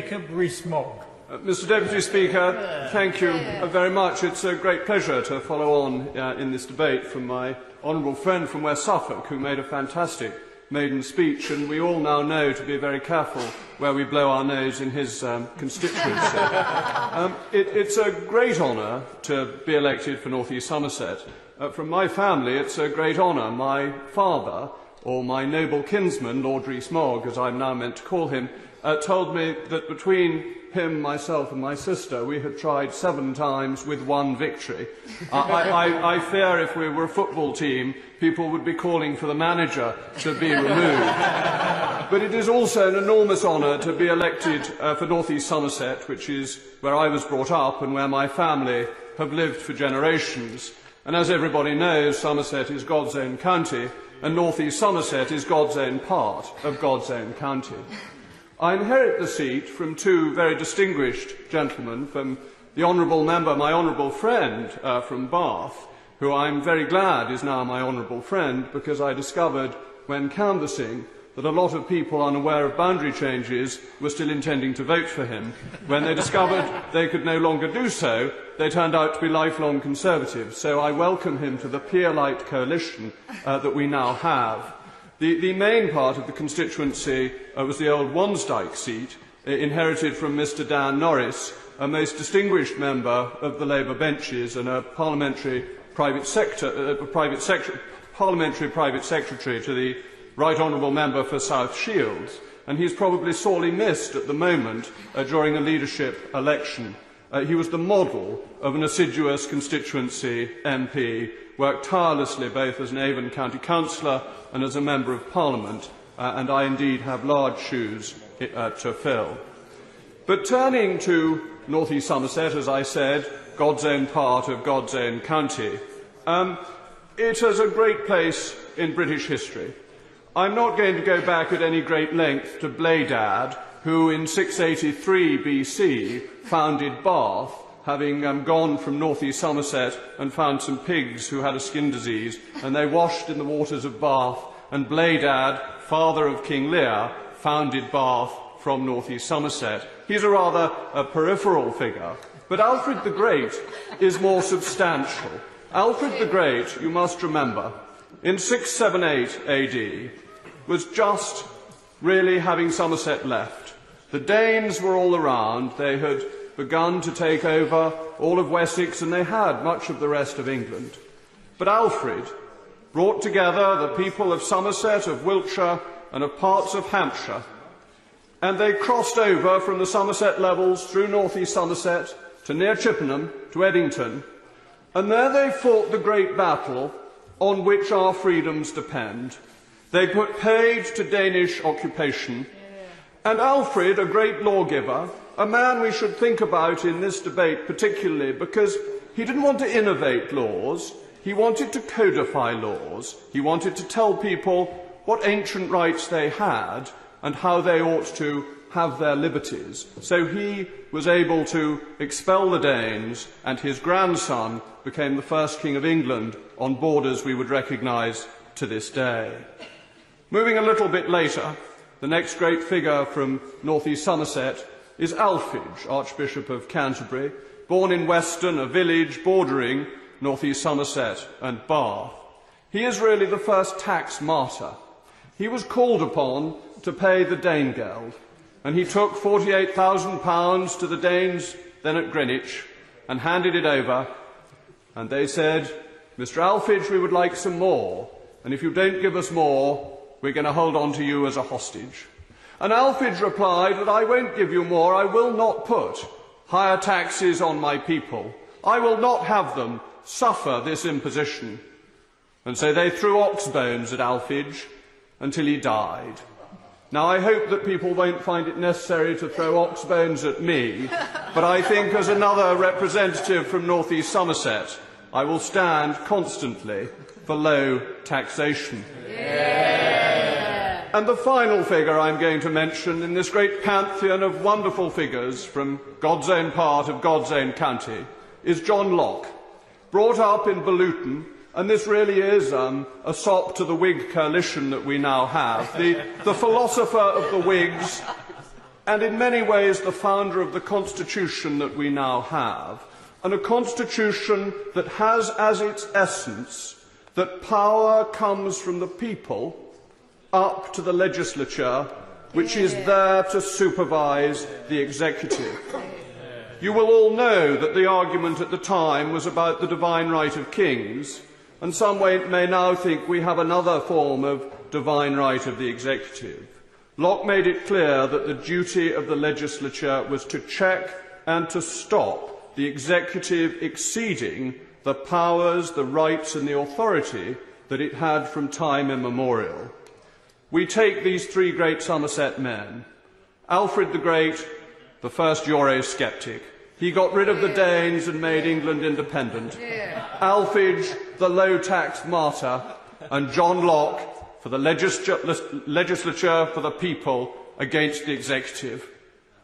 Jacob Rees-Mogg. Mr. Deputy Speaker, thank you very much. It's a great pleasure to follow on in this debate from my honourable friend from West Suffolk, who made a fantastic maiden speech, and we all now know to be very careful where we blow our nose in his constituency. It's a great honour to be elected for North East Somerset. From my family, it's a great honour. My father, or my noble kinsman, Lord Rees Mogg, as I'm now meant to call him, told me that between him, myself and my sister, we had tried 7 times with 1 victory. I fear if we were a football team, people would be calling for the manager to be removed. But it is also an enormous honour to be elected for North East Somerset, which is where I was brought up and where my family have lived for generations. And as everybody knows, Somerset is God's own county, and North East Somerset is God's own part of God's own county. I inherit the seat from 2 very distinguished gentlemen, from the honourable member, my honourable friend from Bath, who I'm very glad is now my honourable friend, because I discovered when canvassing that a lot of people unaware of boundary changes were still intending to vote for him. When they discovered they could no longer do so, they turned out to be lifelong Conservatives. So I welcome him to the peer-like coalition that we now have. The main part of the constituency was the old Wansdyke seat, inherited from Mr Dan Norris, a most distinguished member of the Labour benches and a parliamentary private secretary to the Right Honourable Member for South Shields, and he's probably sorely missed at the moment during a leadership election. He was the model of an assiduous constituency MP, worked tirelessly both as an Avon County Councillor and as a Member of Parliament, and I indeed have large shoes to fill. But turning to North East Somerset, as I said, God's own part of God's own county, it is a great place in British history. I'm not going to go back at any great length to Bladad, who in 683 BC founded Bath, having gone from North East Somerset and found some pigs who had a skin disease, and they washed in the waters of Bath, and Bladad, father of King Lear, founded Bath from North East Somerset. He's a rather peripheral figure, but Alfred the Great is more substantial. Alfred the Great, you must remember, in 678 AD, was just really having Somerset left. The Danes were all around. They had begun to take over all of Wessex, and they had much of the rest of England. But Alfred brought together the people of Somerset, of Wiltshire, and of parts of Hampshire, and they crossed over from the Somerset levels through North East Somerset to near Chippenham, to Eddington, and there they fought the great battle on which our freedoms depend. They put paid to Danish occupation, and Alfred, a great lawgiver, a man we should think about in this debate particularly because he didn't want to innovate laws, he wanted to codify laws, he wanted to tell people what ancient rights they had and how they ought to have their liberties. So he was able to expel the Danes, and his grandson became the first King of England on borders we would recognise to this day. Moving a little bit later, the next great figure from North East Somerset is Alphege, Archbishop of Canterbury, born in Weston, a village bordering North East Somerset and Bath. He is really the first tax martyr. He was called upon to pay the Danegeld, and he took £48,000 to the Danes then at Greenwich and handed it over, and they said, "Mr. Alphege, we would like some more, and if you don't give us more, we're going to hold on to you as a hostage." And Alphege replied that I won't give you more, I will not put higher taxes on my people. I will not have them suffer this imposition. And so they threw ox bones at Alphege until he died. Now I hope that people won't find it necessary to throw ox bones at me, but I think as another representative from North East Somerset, I will stand constantly for low taxation. And the final figure I'm going to mention in this great pantheon of wonderful figures from God's own part of God's own county is John Locke, brought up in Boluton, and this really is a sop to the Whig coalition that we now have. The philosopher of the Whigs and in many ways the founder of the Constitution that we now have, and a Constitution that has as its essence that power comes from the people up to the legislature, which is there to supervise the executive. You will all know that the argument at the time was about the divine right of kings, and some may now think we have another form of divine right of the executive. Locke made it clear that the duty of the legislature was to check and to stop the executive exceeding the powers, the rights and the authority that it had from time immemorial. We take these three great Somerset men. Alfred the Great, the first Eurosceptic. He got rid of the Danes and made England independent. Alfred, the low-tax martyr, and John Locke for the legislature for the people against the executive.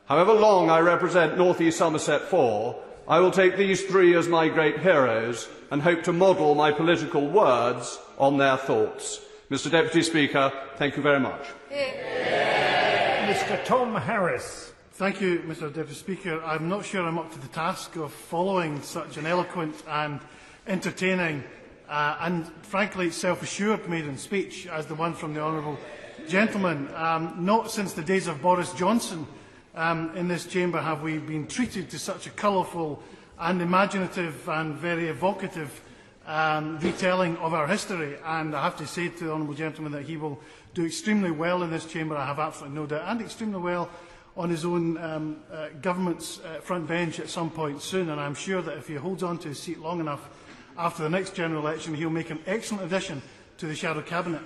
However long I represent North East Somerset for, I will take these three as my great heroes and hope to model my political words on their thoughts. Mr. Deputy Speaker, thank you very much. Mr. Tom Harris. Thank you, Mr. Deputy Speaker. I'm not sure I'm up to the task of following such an eloquent and entertaining and, frankly, self-assured maiden speech as the one from the honourable gentleman. Not since the days of Boris Johnson in this chamber have we been treated to such a colourful and imaginative and very evocative retelling of our history, and I have to say to the honourable gentleman that he will do extremely well in this chamber, I have absolutely no doubt, and extremely well on his own government's front bench at some point soon, and I'm sure that if he holds on to his seat long enough after the next general election, he'll make an excellent addition to the shadow cabinet.